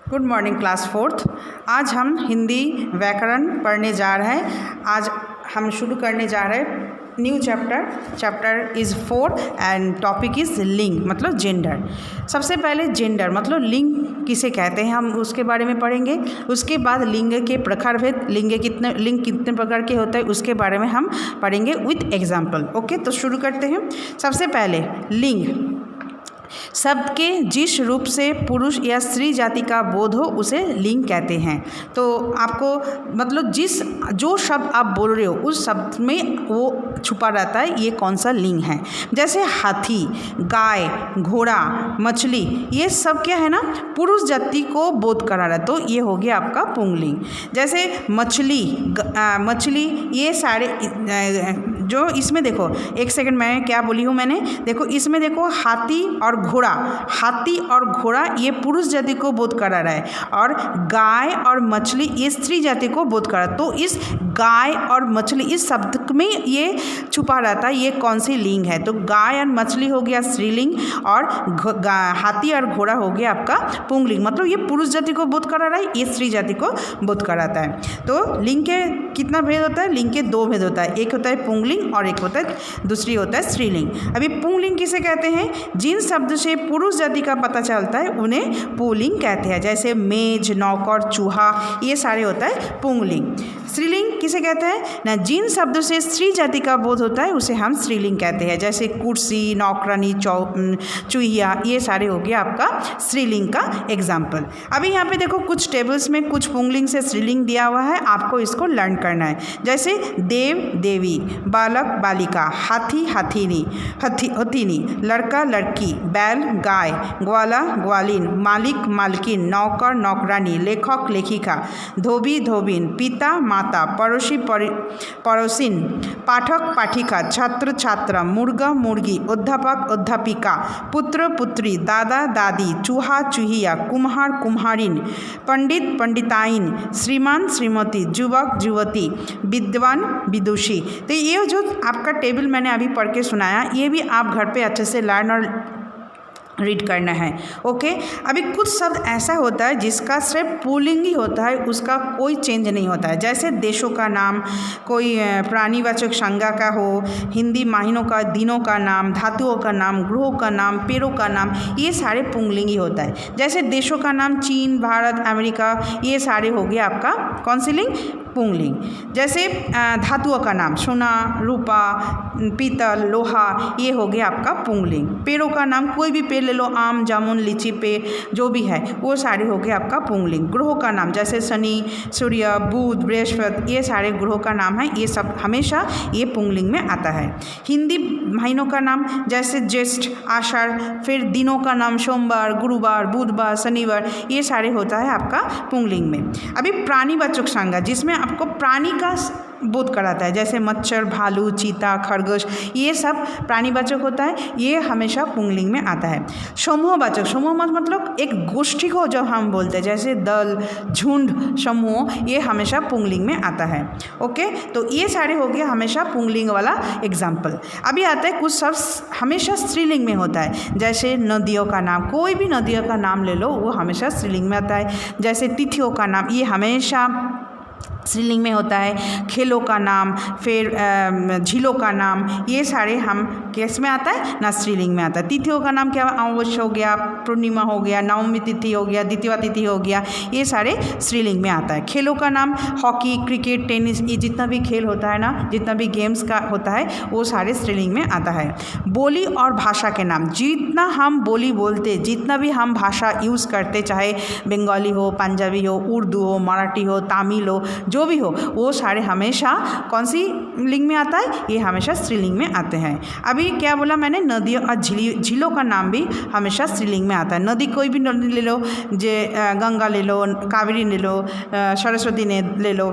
Good morning class fourth. आज हम हिंदी व्याकरण पढ़ने जा रहे हैं। आज हम शुरू करने जा रहे हैं new chapter is 4 and topic is लिंग मतलब जेंडर। सबसे पहले जेंडर मतलब लिंग किसे कहते हैं हम उसके बारे में पढ़ेंगे। उसके बाद लिंग के प्रकारभेद, लिंग कितने प्रकार के होते हैं उसके बारे में हम पढ़ेंगे विथ एग्जाम्पल। ओके, तो शुरू करते हैं। सबसे पहले लिंग शब्द के जिस रूप से पुरुष या स्त्री जाति का बोध हो उसे लिंग कहते हैं। तो आपको मतलब जो शब्द आप बोल रहे हो उस शब्द में वो छुपा रहता है ये कौन सा लिंग है। जैसे हाथी, गाय, घोड़ा, मछली, ये सब क्या है ना, पुरुष जाति को बोध करा रहा है, तो ये हो गया आपका पुंगलिंग। जैसे मछली ये सारे जो इसमें देखो, एक सेकंड मैं क्या बोली हूँ मैंने, देखो इसमें देखो हाथी और घोड़ा ये पुरुष जाति को बोध करा रहा है और गाय और मछली ये स्त्री जाति को बोध करा। तो इस गाय और मछली इस शब्द में ये छुपा रहता है ये कौन सी लिंग है। तो गाय और मछली हो गया स्त्रीलिंग और हाथी और घोड़ा हो गया आपका पुंगलिंग। मतलब ये पुरुष जाति को बोध करा रहा है, ये स्त्री जाति को बोध कराता है। तो लिंग के कितना भेद होता है? लिंग के दो भेद होता है, एक होता है पुंगलिंग और एक होता है दूसरी होता है स्त्रीलिंग। अभी पुंगलिंग किसे कहते हैं? जिन शब्द से पुरुष जाति का पता चलता है उन्हें पुल्लिंग कहते हैं। जैसे मेज, नौकर, चूहा, ये सारे होता है पुंगलिंग। स्त्रीलिंग किसे कहते हैं ना? जिन शब्दों से स्त्री जाति का बोध होता है उसे हम स्त्रीलिंग कहते हैं। जैसे कुर्सी, नौकरानी, चूहिया, ये सारे हो गया आपका स्त्रीलिंग का एग्जाम्पल। अभी यहाँ पे देखो कुछ टेबल्स में कुछ पुंगलिंग से स्त्रीलिंग दिया हुआ है, आपको इसको लर्न करना है। जैसे देव, देवी, बालक, बालिका, हाथी, हथिनी, लड़का, लड़की, बैल, गाय, ग्वाला, ग्वालिन, मालिक, मालकिन, नौकर, नौकरानी, लेखक, लेखिका, धोबी, धोबिन, पिता, माता, पड़ोसी, पड़ोसिन, पाठक, पाठिका, छात्र, छात्रा, मुर्गा, मुर्गी, अध्यापक, अध्यापिका, पुत्र, पुत्री, दादा, दादी, चूहा, चूहिया, कुम्हार, कुम्हारिन, पंडित, पंडिताइन, श्रीमान, श्रीमती, युवक, युवती, विद्वान, विदुषी। तो ये जो आपका टेबल मैंने अभी पढ़ के सुनाया ये भी आप घर पे अच्छे से लर्न और रीड करना है। ओके, अभी कुछ शब्द ऐसा होता है जिसका सिर्फ पुल्लिंग ही होता है, उसका कोई चेंज नहीं होता है। जैसे देशों का नाम, कोई प्राणीवाचक संज्ञा का हो, हिंदी महीनों का, दिनों का नाम, धातुओं का नाम, ग्रहों का नाम, पेड़ों का नाम, ये सारे पुंगलिंग ही होता है। जैसे देशों का नाम चीन, भारत, अमेरिका, ये सारे हो गए आपका कौन सी लिंग? पुंगलिंग। जैसे धातुओं का नाम सोना, रूपा, पीतल, लोहा, ये हो गया आपका पुंगलिंग। पेड़ों का नाम कोई भी पेड़ ले लो, आम, जामुन, लीची पेड़ जो भी है वो सारे हो गए आपका पुंगलिंग। ग्रहों का नाम जैसे शनि, सूर्य, बुध, बृहस्पति, ये सारे ग्रहों का नाम है, ये सब हमेशा ये पुंगलिंग में आता है। हिंदी महीनों का नाम जैसे ज्येष्ठ, आषाढ़, फिर दिनों का नाम सोमवार, गुरुवार, बुधवार, शनिवार, ये सारे होता है आपका पुंगलिंग में। अभी प्राणीवाचक संज्ञा जिसमें आपको प्राणी का बोध कराता है, जैसे मच्छर, भालू, चीता, खरगोश, ये सब प्राणीवाचक होता है, ये हमेशा पुंगलिंग में आता है। समूहवाचक, समूह मतलब एक गोष्ठी को जो हम बोलते हैं, जैसे दल, झुंड, समूह, ये हमेशा पुंगलिंग में आता है। ओके, तो ये सारे हो गए हमेशा पुंगलिंग वाला एग्जाम्पल। अभी आता है कुछ शब्द हमेशा स्त्रीलिंग में होता है, जैसे नदियों का नाम, कोई भी नदियों का नाम ले लो वो हमेशा स्त्रीलिंग में आता है। जैसे तिथियों का नाम, ये हमेशा स्त्रीलिंग में होता है। खेलों का नाम, फिर झीलों का नाम, ये सारे हम किस में आता है ना? स्त्रीलिंग में आता है। तिथियों का नाम क्या? अमावस्या हो गया, पूर्णिमा हो गया, नवमी तिथि हो गया, द्वितीया तिथि हो गया, ये सारे स्त्रीलिंग में आता है। खेलों का नाम हॉकी, क्रिकेट, टेनिस, ये जितना भी खेल होता है ना, जितना भी गेम्स का होता है वो सारे स्त्रीलिंग में आता है। बोली और भाषा के नाम, जितना हम बोली बोलते, जितना भी हम भाषा यूज़ करते, चाहे बंगाली हो, पंजाबी हो, उर्दू हो, मराठी हो, तमिल हो, जो भी हो, वो सारे हमेशा कौन सी लिंग में आता है? ये हमेशा स्त्रीलिंग में आते हैं। अभी क्या बोला मैंने? नदियों और झीलों का नाम भी हमेशा स्त्रीलिंग में आता है। नदी कोई भी नदी ले लो, जे गंगा ले लो, कावेरी ले लो, सरस्वती ने ले लो,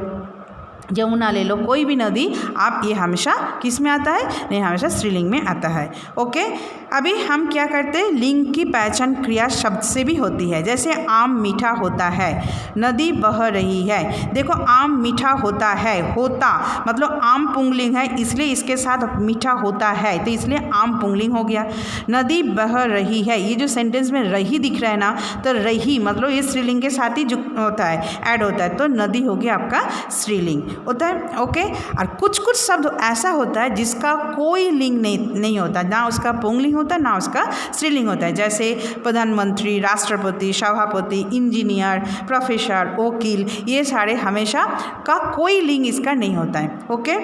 यमुना ले लो, कोई भी नदी आप ये हमेशा किस में आता है, नहीं हमेशा स्त्रीलिंग में आता है। ओके, अभी हम क्या करते हैं, लिंग की पहचान क्रिया शब्द से भी होती है। जैसे आम मीठा होता है, नदी बह रही है। देखो आम मीठा होता है, होता मतलब आम पुंगलिंग है, इसलिए इसके साथ मीठा होता है, तो इसलिए आम पुंगलिंग हो गया। नदी बह रही है, ये जो सेंटेंस में रही दिख रहा है ना, तो रही मतलब ये स्त्रीलिंग के साथ ही जो होता है, ऐड होता है, तो नदी हो गया आपका स्त्रीलिंग होता है। ओके, और कुछ कुछ शब्द ऐसा होता है जिसका कोई लिंग नहीं होता, ना उसका पुंगलिंग होता है ना उसका स्त्रीलिंग होता है। जैसे प्रधानमंत्री, राष्ट्रपति, सभापति, इंजीनियर, प्रोफेसर, वकील, ये सारे हमेशा का कोई लिंग इसका नहीं होता है। ओके,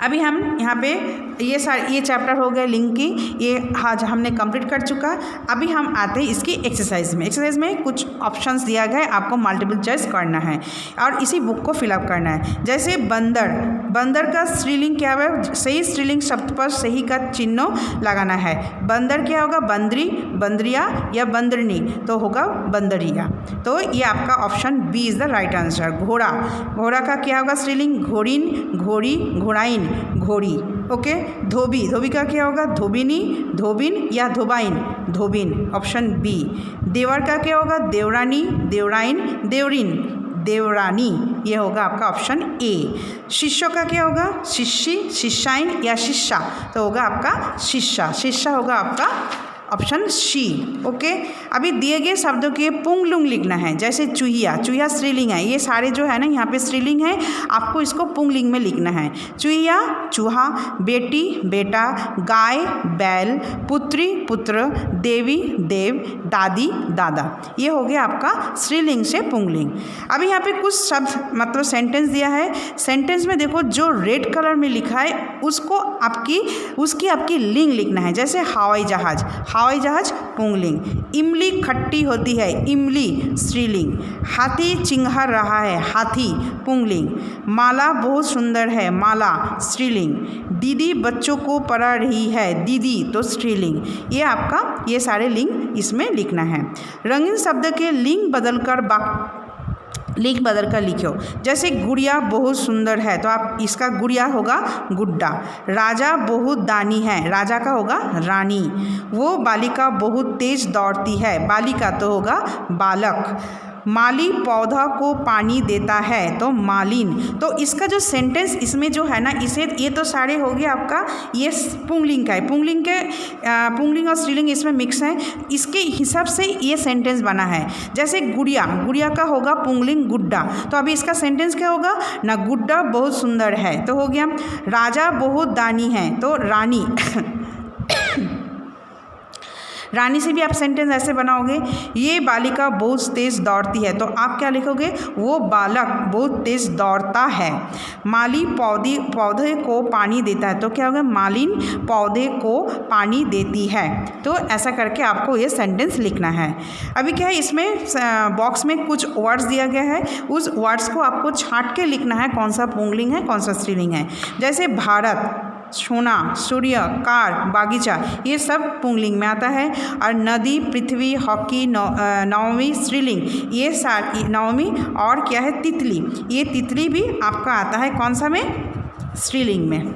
अभी हम यहाँ पे ये चैप्टर हो गया लिंग की, ये आज हमने कंप्लीट कर चुका। अभी हम आते हैं इसकी एक्सरसाइज में। एक्सरसाइज में कुछ ऑप्शंस दिया गया है, आपको मल्टीपल चॉइस करना है और इसी बुक को फिलअप करना है। जैसे बंदर, बंदर का स्त्रीलिंग क्या है, सही स्त्रीलिंग शब्द पर सही का चिन्ह लगाना है। बंदर क्या होगा, बंदरी, बंदरिया या बंदरनी, तो होगा बंदरिया। तो ये आपका option B is the right answer. घोड़ा, घोड़ा का क्या होगा स्त्रीलिंग, घोड़िन, घोड़ी, घोड़ाइन, घोड़ी। ओके, धोबी, धोबी का क्या होगा, धोबिनी, धोबिन या धोबाइन, धोबिन, ऑप्शन बी। देवर का क्या होगा, देवरानी, देवराइन, देवरिन, देवरानी, ये होगा आपका ऑप्शन ए। शिष्यों का क्या होगा, शिष्य, शिष्याइन या शिष्या, तो होगा आपका शिष्या, शिष्या होगा आपका ऑप्शन सी। ओके, अभी दिए गए शब्दों के पुंगलिंग लिखना है। जैसे चूहिया, चूहिया स्त्रीलिंग है, ये सारे जो है ना यहाँ पे स्त्रीलिंग है, आपको इसको पुंगलिंग में लिखना है। चूहिया चूहा, बेटी बेटा, गाय बैल, पुत्री पुत्र, देवी देव, दादी दादा, ये हो गया आपका स्त्रीलिंग से पुंगलिंग। अभी यहाँ पे कुछ शब्द मतलब सेंटेंस दिया है, सेंटेंस में देखो जो रेड कलर में लिखा है उसको आपकी लिंग लिखना है। जैसे हवाई जहाज, हवाई जहाज पुंगलिंग। इमली खट्टी होती है, इमली स्त्रीलिंग। हाथी चिंघा रहा है, हाथी पुंगलिंग। माला बहुत सुंदर है, माला स्त्रीलिंग। दीदी बच्चों को पढ़ा रही है, दीदी तो स्त्रीलिंग। ये आपका ये सारे लिंग इसमें लिखना है। रंगीन शब्द के लिंग बदल कर लिखो। जैसे गुड़िया बहुत सुंदर है, तो आप इसका गुड़िया होगा गुड्डा। राजा बहुत दानी है, राजा का होगा रानी। वो बालिका बहुत तेज दौड़ती है, बालिका तो होगा बालक। माली पौधा को पानी देता है, तो मालिन। तो इसका जो सेंटेंस इसमें जो है ना, इसे ये तो सारे हो गए आपका ये पुंगलिंग का है। पुंगलिंग और स्त्रीलिंग इसमें मिक्स है, इसके हिसाब से ये सेंटेंस बना है। जैसे गुड़िया, गुड़िया का होगा पुंगलिंग गुड्डा, तो अभी इसका सेंटेंस क्या होगा ना, गुड्डा बहुत सुंदर है, तो हो गया। राजा बहुत दानी है, तो रानी रानी से भी आप सेंटेंस ऐसे बनाओगे। ये बालिका बहुत तेज़ दौड़ती है, तो आप क्या लिखोगे, वो बालक बहुत तेज़ दौड़ता है। माली पौधे को पानी देता है, तो क्या होगा, मालिन पौधे को पानी देती है। तो ऐसा करके आपको ये सेंटेंस लिखना है। अभी क्या है, इसमें बॉक्स में कुछ वर्ड्स दिया गया है, उस वर्ड्स को आपको छांट के लिखना है, कौन सा पुंगलिंग है कौन सा स्त्रीलिंग है। जैसे भारत, सोना, सूर्य, कार, बागीचा, ये सब पुंगलिंग में आता है। और नदी, पृथ्वी, हॉकी, नवमी स्त्रीलिंग, ये सारी नवमी। और क्या है, तितली, ये तितली भी आपका आता है कौन सा में, स्त्रीलिंग में।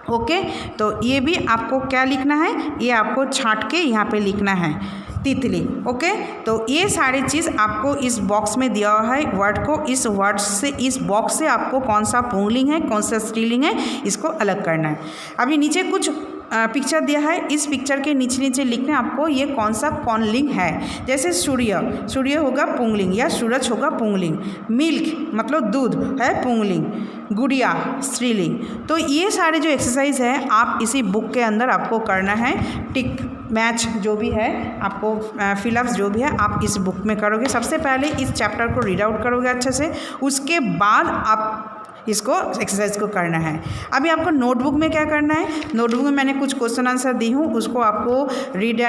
ओके, तो ये भी आपको क्या लिखना है, ये आपको छांट के यहाँ पे लिखना है, तितली। ओके, तो ये सारी चीज़ आपको इस बॉक्स में दिया हुआ है। वर्ड को इस वर्ड से, इस बॉक्स से आपको कौन सा पुंगलिंग है कौन सा स्त्रीलिंग है इसको अलग करना है। अभी नीचे कुछ पिक्चर दिया है, इस पिक्चर के नीचे लिखना है आपको ये कौन सा कौनलिंग है। जैसे सूर्य, सूर्य होगा पुंगलिंग या सूरज होगा पुंगलिंग। मिल्क मतलब दूध है पुंगलिंग। गुड़िया स्त्रीलिंग। तो ये सारे जो एक्सरसाइज है आप इसी बुक के अंदर आपको करना है। टिक मैच जो भी है आपको फिलअप्स जो भी है आप इस बुक में करोगे। सबसे पहले इस चैप्टर को रीड आउट करोगे अच्छे से, उसके बाद आप इसको एक्सरसाइज को करना है। अभी आपको नोटबुक में क्या करना है, नोटबुक में मैंने कुछ क्वेश्चन आंसर दी हूँ, उसको आपको रीड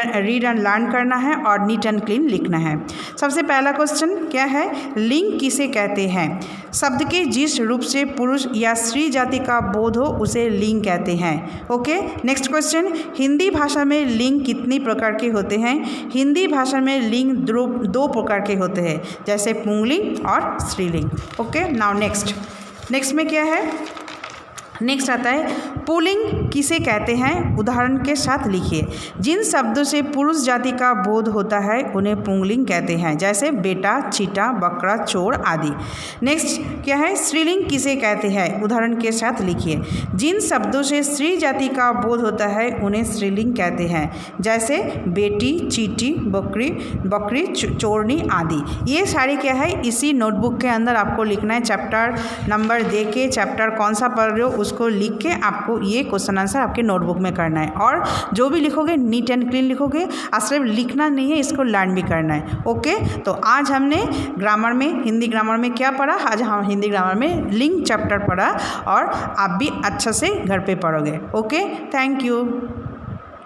एंड लर्न करना है और नीट एंड क्लीन लिखना है। सबसे पहला क्वेश्चन क्या है, लिंग किसे कहते हैं? शब्द के जिस रूप से पुरुष या स्त्री जाति का बोध हो उसे लिंग कहते हैं। ओके, नेक्स्ट क्वेश्चन, हिंदी भाषा में लिंग कितनी प्रकार के होते हैं? हिंदी भाषा में लिंग दो प्रकार के होते हैं, जैसे पुंगलिंग और स्त्रीलिंग। ओके, नाउ नेक्स्ट में क्या है, नेक्स्ट आता है पुल्लिंग किसे कहते हैं? उदाहरण के साथ लिखिए। जिन शब्दों से पुरुष जाति का बोध होता है उन्हें पुंगलिंग कहते हैं, जैसे बेटा, चीटा, बकरा, चोर आदि। नेक्स्ट क्या है, स्त्रीलिंग किसे कहते हैं? उदाहरण के साथ लिखिए। जिन शब्दों से स्त्री जाति का बोध होता है उन्हें स्त्रीलिंग कहते हैं, जैसे बेटी, चीटी, बकरी, चोरनी आदि। ये सारी क्या है, इसी नोटबुक के अंदर आपको लिखना है। चैप्टर नंबर दे के चैप्टर कौन सा पढ़ रहे हो उसको लिख के आपको ये क्वेश्चन आंसर आपके नोटबुक में करना है, और जो भी लिखोगे नीट एंड क्लीन लिखोगे, और सिर्फ लिखना नहीं है, इसको लर्न भी करना है। ओके, तो आज हमने ग्रामर में, हिंदी ग्रामर में क्या पढ़ा? आज हम हिंदी ग्रामर में लिंग चैप्टर पढ़ा, और आप भी अच्छा से घर पे पढ़ोगे। Okay, thank you.